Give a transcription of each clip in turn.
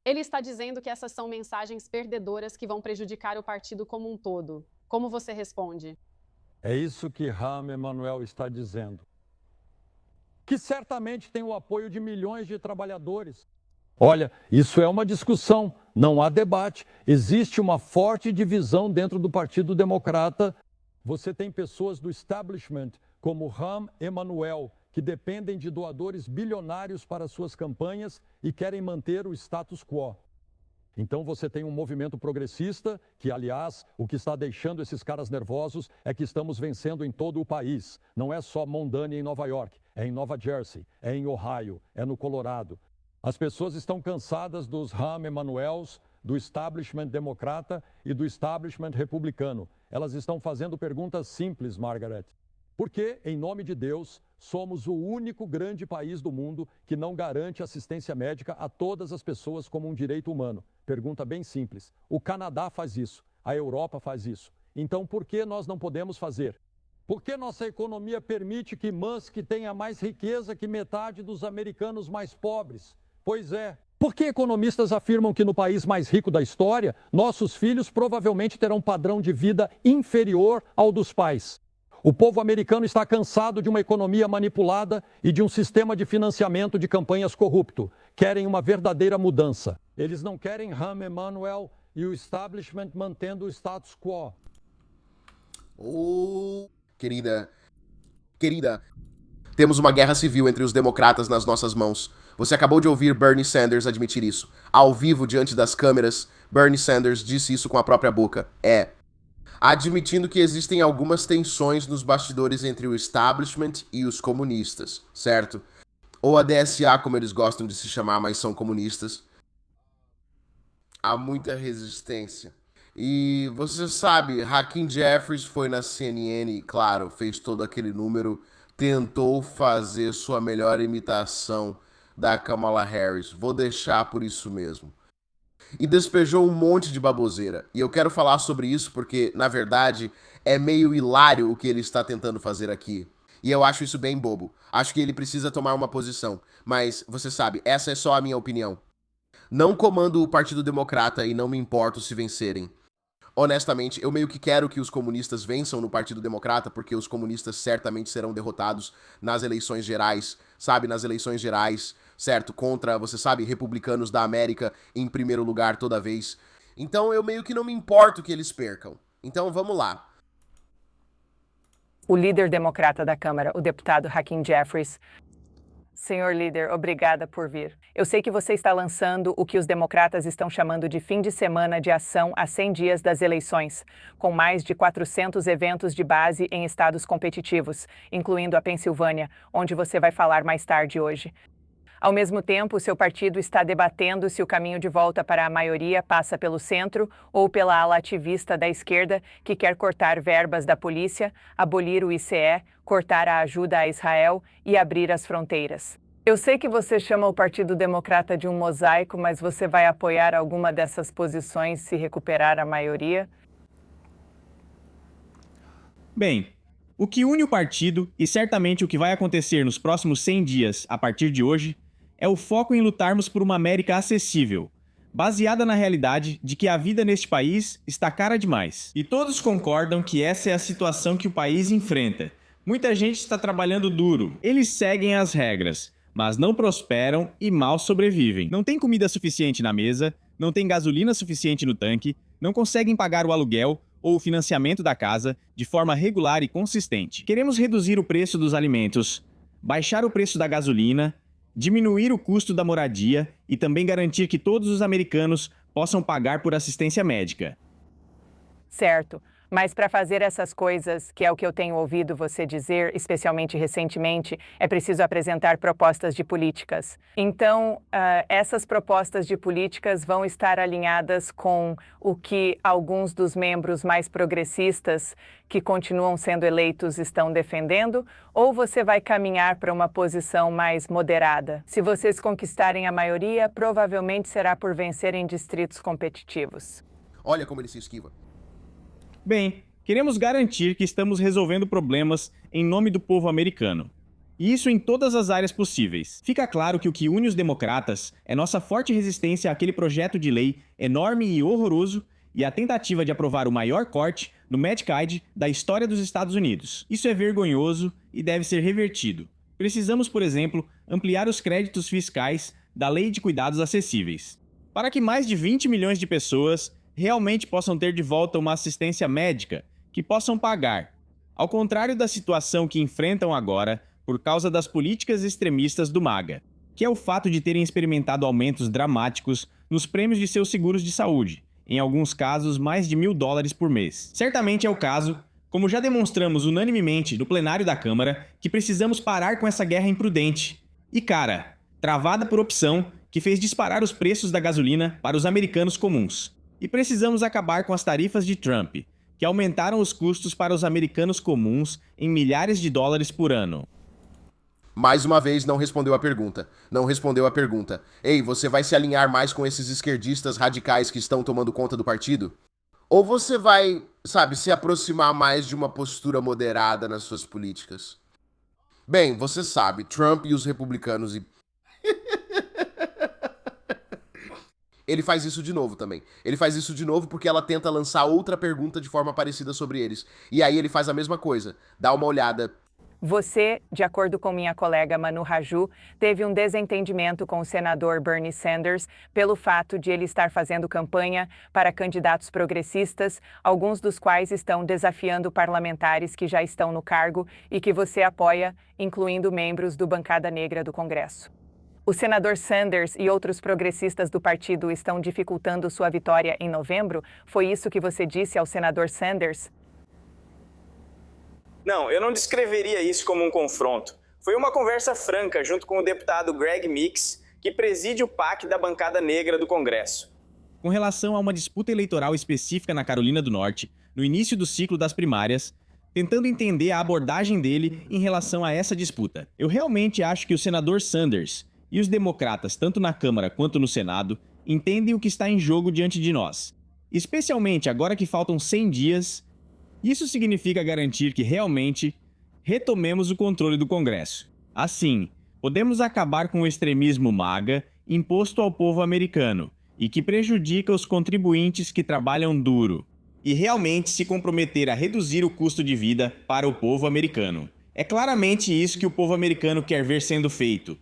Ele está dizendo que essas são mensagens perdedoras que vão prejudicar o partido como um todo. Como você responde? É isso que Rahm Emanuel está dizendo. Que certamente tem o apoio de milhões de trabalhadores. Olha, isso é uma discussão, não há debate. Existe uma forte divisão dentro do Partido Democrata. Você tem pessoas do establishment, como Rahm Emanuel, que dependem de doadores bilionários para suas campanhas e querem manter o status quo. Então você tem um movimento progressista que, aliás, o que está deixando esses caras nervosos é que estamos vencendo em todo o país. Não é só Mondani em Nova York, é em Nova Jersey, é em Ohio, é no Colorado. As pessoas estão cansadas dos Rahm Emanuels, do establishment democrata e do establishment republicano. Elas estão fazendo perguntas simples, Margaret. Por que, em nome de Deus, somos o único grande país do mundo que não garante assistência médica a todas as pessoas como um direito humano? Pergunta bem simples. O Canadá faz isso, a Europa faz isso. Então, por que nós não podemos fazer? Por que nossa economia permite que Musk tenha mais riqueza que metade dos americanos mais pobres? Pois é. Por que economistas afirmam que no país mais rico da história, nossos filhos provavelmente terão um padrão de vida inferior ao dos pais? O povo americano está cansado de uma economia manipulada e de um sistema de financiamento de campanhas corrupto. Querem uma verdadeira mudança. Eles não querem Rahm Emanuel e o establishment mantendo o status quo. Oh, querida, temos uma guerra civil entre os democratas nas nossas mãos. Você acabou de ouvir Bernie Sanders admitir isso. Ao vivo, diante das câmeras, Bernie Sanders disse isso com a própria boca. Admitindo que existem algumas tensões nos bastidores entre o establishment e os comunistas, certo? Ou a DSA, como eles gostam de se chamar, mas são comunistas. Há muita resistência. E você sabe, Hakeem Jeffries foi na CNN e, claro, fez todo aquele número, tentou fazer sua melhor imitação da Kamala Harris. Vou deixar por isso mesmo. E despejou um monte de baboseira. E eu quero falar sobre isso porque, na verdade, é meio hilário o que ele está tentando fazer aqui. E eu acho isso bem bobo. Acho que ele precisa tomar uma posição. Mas, você sabe, essa é só a minha opinião. Não comando o Partido Democrata e não me importo se vencerem. Honestamente, eu meio que quero que os comunistas vençam no Partido Democrata, porque os comunistas certamente serão derrotados nas eleições gerais, sabe? Nas eleições gerais, certo? Contra, você sabe, republicanos da América em primeiro lugar toda vez. Então eu meio que não me importo que eles percam. Então vamos lá. O líder democrata da Câmara, o deputado Hakeem Jeffries. Senhor líder, obrigada por vir. Eu sei que você está lançando o que os democratas estão chamando de fim de semana de ação a 100 dias das eleições, com mais de 400 eventos de base em estados competitivos, incluindo a Pensilvânia, onde você vai falar mais tarde hoje. Ao mesmo tempo, o seu partido está debatendo se o caminho de volta para a maioria passa pelo centro ou pela ala ativista da esquerda que quer cortar verbas da polícia, abolir o ICE, cortar a ajuda a Israel e abrir as fronteiras. Eu sei que você chama o Partido Democrata de um mosaico, mas você vai apoiar alguma dessas posições se recuperar a maioria? Bem, o que une o partido e certamente o que vai acontecer nos próximos 100 dias a partir de hoje é o foco em lutarmos por uma América acessível, baseada na realidade de que a vida neste país está cara demais. E todos concordam que essa é a situação que o país enfrenta. Muita gente está trabalhando duro, eles seguem as regras, mas não prosperam e mal sobrevivem. Não tem comida suficiente na mesa, não tem gasolina suficiente no tanque, não conseguem pagar o aluguel ou o financiamento da casa de forma regular e consistente. Queremos reduzir o preço dos alimentos, baixar o preço da gasolina, diminuir o custo da moradia e também garantir que todos os americanos possam pagar por assistência médica. Certo. Mas para fazer essas coisas, que é o que eu tenho ouvido você dizer, especialmente recentemente, é preciso apresentar propostas de políticas. Então, essas propostas de políticas vão estar alinhadas com o que alguns dos membros mais progressistas que continuam sendo eleitos estão defendendo? Ou você vai caminhar para uma posição mais moderada? Se vocês conquistarem a maioria, provavelmente será por vencer em distritos competitivos. Olha como ele se esquiva. Bem, queremos garantir que estamos resolvendo problemas em nome do povo americano. E isso em todas as áreas possíveis. Fica claro que o que une os democratas é nossa forte resistência àquele projeto de lei enorme e horroroso e a tentativa de aprovar o maior corte no Medicaid da história dos Estados Unidos. Isso é vergonhoso e deve ser revertido. Precisamos, por exemplo, ampliar os créditos fiscais da Lei de Cuidados Acessíveis, para que mais de 20 milhões de pessoas realmente possam ter de volta uma assistência médica que possam pagar, ao contrário da situação que enfrentam agora por causa das políticas extremistas do MAGA, que é o fato de terem experimentado aumentos dramáticos nos prêmios de seus seguros de saúde, em alguns casos mais de $1.000 por mês. Certamente é o caso, como já demonstramos unanimemente no plenário da Câmara, que precisamos parar com essa guerra imprudente e cara, travada por opção, que fez disparar os preços da gasolina para os americanos comuns. E precisamos acabar com as tarifas de Trump, que aumentaram os custos para os americanos comuns em milhares de dólares por ano. Mais uma vez, não respondeu a pergunta. Não respondeu a pergunta. Ei, você vai se alinhar mais com esses esquerdistas radicais que estão tomando conta do partido? Ou você vai, sabe, se aproximar mais de uma postura moderada nas suas políticas? Bem, você sabe, Trump e os republicanos e... Ele faz isso de novo também. Ele faz isso de novo porque ela tenta lançar outra pergunta de forma parecida sobre eles. E aí ele faz a mesma coisa. Dá uma olhada. Você, de acordo com minha colega Manu Raju, teve um desentendimento com o senador Bernie Sanders pelo fato de ele estar fazendo campanha para candidatos progressistas, alguns dos quais estão desafiando parlamentares que já estão no cargo e que você apoia, incluindo membros do Bancada Negra do Congresso. O senador Sanders e outros progressistas do partido estão dificultando sua vitória em novembro? Foi isso que você disse ao senador Sanders? Não, eu não descreveria isso como um confronto. Foi uma conversa franca junto com o deputado Greg Meeks, que preside o PAC da Bancada Negra do Congresso. Com relação a uma disputa eleitoral específica na Carolina do Norte, no início do ciclo das primárias, tentando entender a abordagem dele em relação a essa disputa. Eu realmente acho que o senador Sanders e os democratas, tanto na Câmara quanto no Senado, entendem o que está em jogo diante de nós. Especialmente agora que faltam 100 dias. Isso significa garantir que realmente retomemos o controle do Congresso. Assim, podemos acabar com o extremismo MAGA imposto ao povo americano e que prejudica os contribuintes que trabalham duro, e realmente se comprometer a reduzir o custo de vida para o povo americano. É claramente isso que o povo americano quer ver sendo feito.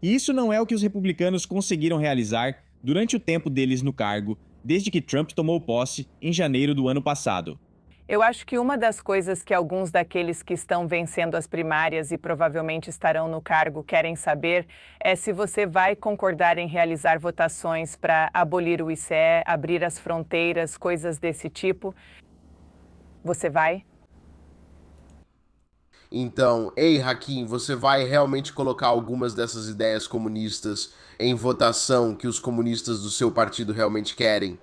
E isso não é o que os republicanos conseguiram realizar durante o tempo deles no cargo, desde que Trump tomou posse em janeiro do ano passado. Eu acho que uma das coisas que alguns daqueles que estão vencendo as primárias e provavelmente estarão no cargo querem saber é se você vai concordar em realizar votações para abolir o ICE, abrir as fronteiras, coisas desse tipo. Você vai? Então, ei, Hakim, você vai realmente colocar algumas dessas ideias comunistas em votação que os comunistas do seu partido realmente querem?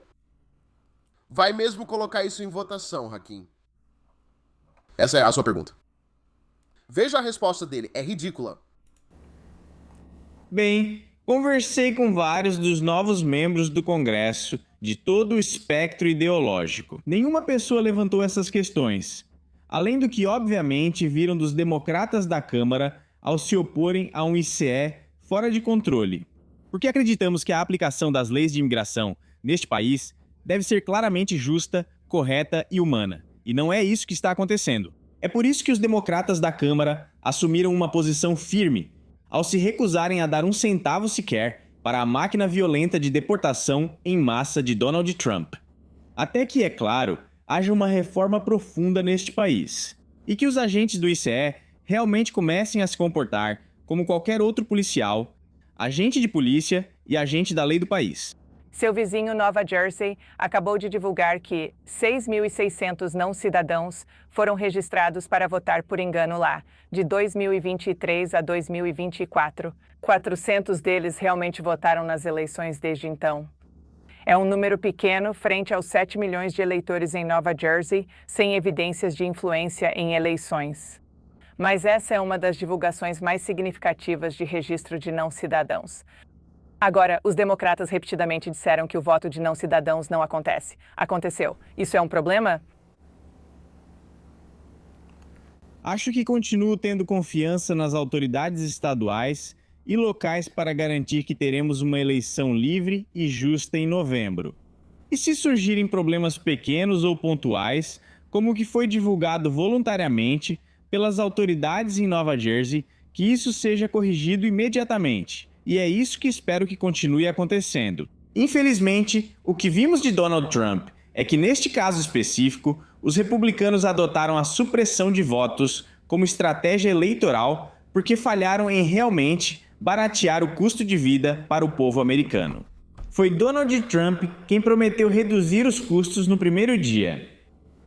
Vai mesmo colocar isso em votação, Hakim? Essa é a sua pergunta. Veja a resposta dele, é ridícula. Bem, conversei com vários dos novos membros do Congresso de todo o espectro ideológico. Nenhuma pessoa levantou essas questões, além do que obviamente viram dos democratas da Câmara ao se oporem a um ICE fora de controle. Porque acreditamos que a aplicação das leis de imigração neste país deve ser claramente justa, correta e humana. E não é isso que está acontecendo. É por isso que os democratas da Câmara assumiram uma posição firme ao se recusarem a dar um centavo sequer para a máquina violenta de deportação em massa de Donald Trump. Até que, é claro, haja uma reforma profunda neste país. E que os agentes do ICE realmente comecem a se comportar como qualquer outro policial, agente de polícia e agente da lei do país. Seu vizinho Nova Jersey acabou de divulgar que 6.600 não-cidadãos foram registrados para votar por engano lá, de 2023 a 2024. 400 deles realmente votaram nas eleições desde então. É um número pequeno frente aos 7 milhões de eleitores em Nova Jersey, sem evidências de influência em eleições. Mas essa é uma das divulgações mais significativas de registro de não-cidadãos. Agora, os democratas repetidamente disseram que o voto de não-cidadãos não acontece. Aconteceu. Isso é um problema? Acho que continuo tendo confiança nas autoridades estaduais e locais para garantir que teremos uma eleição livre e justa em novembro. E se surgirem problemas pequenos ou pontuais, como o que foi divulgado voluntariamente pelas autoridades em Nova Jersey, que isso seja corrigido imediatamente. E é isso que espero que continue acontecendo. Infelizmente, o que vimos de Donald Trump é que, neste caso específico, os republicanos adotaram a supressão de votos como estratégia eleitoral porque falharam em realmente baratear o custo de vida para o povo americano. Foi Donald Trump quem prometeu reduzir os custos no primeiro dia.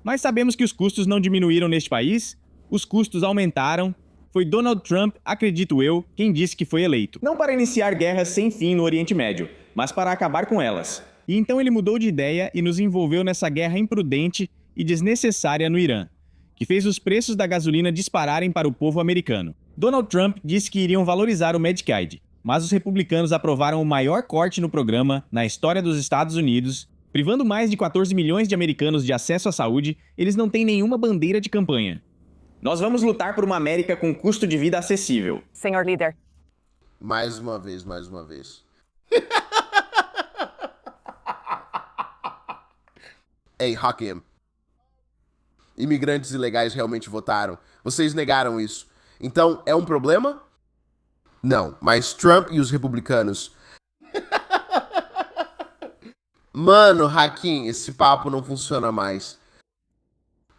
Mas sabemos que os custos não diminuíram neste país, os custos aumentaram. Foi Donald Trump, acredito eu, quem disse que foi eleito. Não para iniciar guerras sem fim no Oriente Médio, mas para acabar com elas. E então ele mudou de ideia e nos envolveu nessa guerra imprudente e desnecessária no Irã, que fez os preços da gasolina dispararem para o povo americano. Donald Trump disse que iriam valorizar o Medicaid, mas os republicanos aprovaram o maior corte no programa na história dos Estados Unidos, privando mais de 14 milhões de americanos de acesso à saúde. Eles não têm nenhuma bandeira de campanha. Nós vamos lutar por uma América com custo de vida acessível. Senhor líder. Mais uma vez. Ei, Hakim. Imigrantes ilegais realmente votaram. Vocês negaram isso. Então, é um problema? Não, mas Trump e os republicanos... Mano, Hakim, esse papo não funciona mais.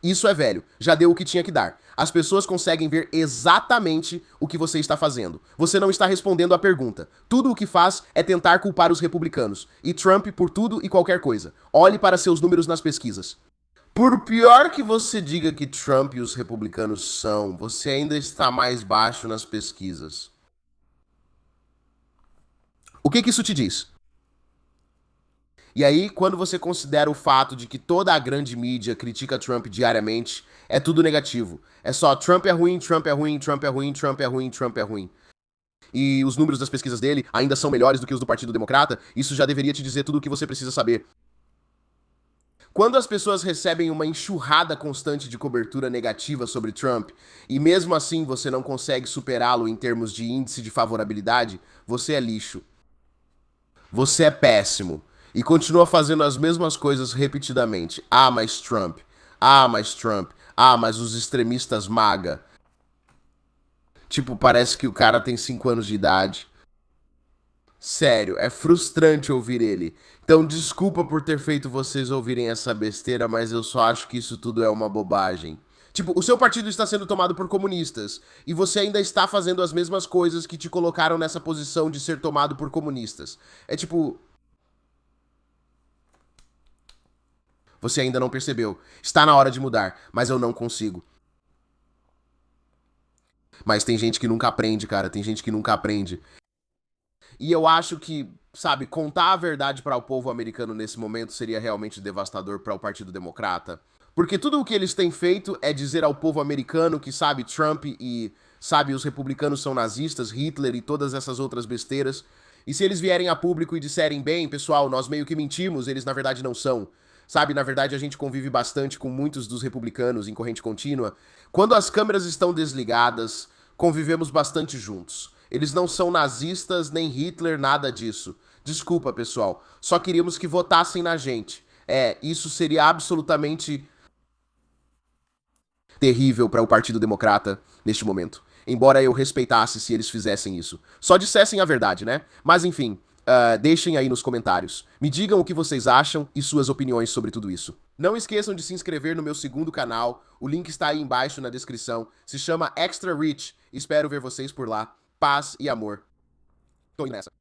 Isso é velho, já deu o que tinha que dar. As pessoas conseguem ver exatamente o que você está fazendo. Você não está respondendo à pergunta. Tudo o que faz é tentar culpar os republicanos. E Trump por tudo e qualquer coisa. Olhe para seus números nas pesquisas. Por pior que você diga que Trump e os republicanos são, você ainda está mais baixo nas pesquisas. O que isso te diz? E aí, quando você considera o fato de que toda a grande mídia critica Trump diariamente, é tudo negativo. É só Trump é ruim, Trump é ruim, Trump é ruim, Trump é ruim, Trump é ruim. E os números das pesquisas dele ainda são melhores do que os do Partido Democrata, isso já deveria te dizer tudo o que você precisa saber. Quando as pessoas recebem uma enxurrada constante de cobertura negativa sobre Trump, e mesmo assim você não consegue superá-lo em termos de índice de favorabilidade, você é lixo. Você é péssimo. E continua fazendo as mesmas coisas repetidamente. Ah, mas Trump. Ah, mas Trump. Ah, mas os extremistas MAGA. Tipo, parece que o cara tem 5 anos de idade. Sério, é frustrante ouvir ele. Então, desculpa por ter feito vocês ouvirem essa besteira, mas eu só acho que isso tudo é uma bobagem. Tipo, o seu partido está sendo tomado por comunistas, e você ainda está fazendo as mesmas coisas que te colocaram nessa posição de ser tomado por comunistas. É tipo... Você ainda não percebeu. Está na hora de mudar, mas eu não consigo. Mas tem gente que nunca aprende, cara. Tem gente que nunca aprende. E eu acho que, sabe, contar a verdade para o povo americano nesse momento seria realmente devastador para o Partido Democrata. Porque tudo o que eles têm feito é dizer ao povo americano que, sabe, Trump e, sabe, os republicanos são nazistas, Hitler e todas essas outras besteiras. E se eles vierem a público e disserem, bem, pessoal, nós meio que mentimos, eles na verdade não são. Sabe, na verdade a gente convive bastante com muitos dos republicanos em corrente contínua. Quando as câmeras estão desligadas, convivemos bastante juntos. Eles não são nazistas, nem Hitler, nada disso. Desculpa, pessoal. Só queríamos que votassem na gente. Isso seria absolutamente terrível para o Partido Democrata neste momento. Embora eu respeitasse se eles fizessem isso. Só dissessem a verdade, né? Mas enfim... deixem aí nos comentários. Me digam o que vocês acham e suas opiniões sobre tudo isso. Não esqueçam de se inscrever no meu segundo canal. O link está aí embaixo na descrição. Se chama Extra Rich. Espero ver vocês por lá. Paz e amor. Tô indo nessa.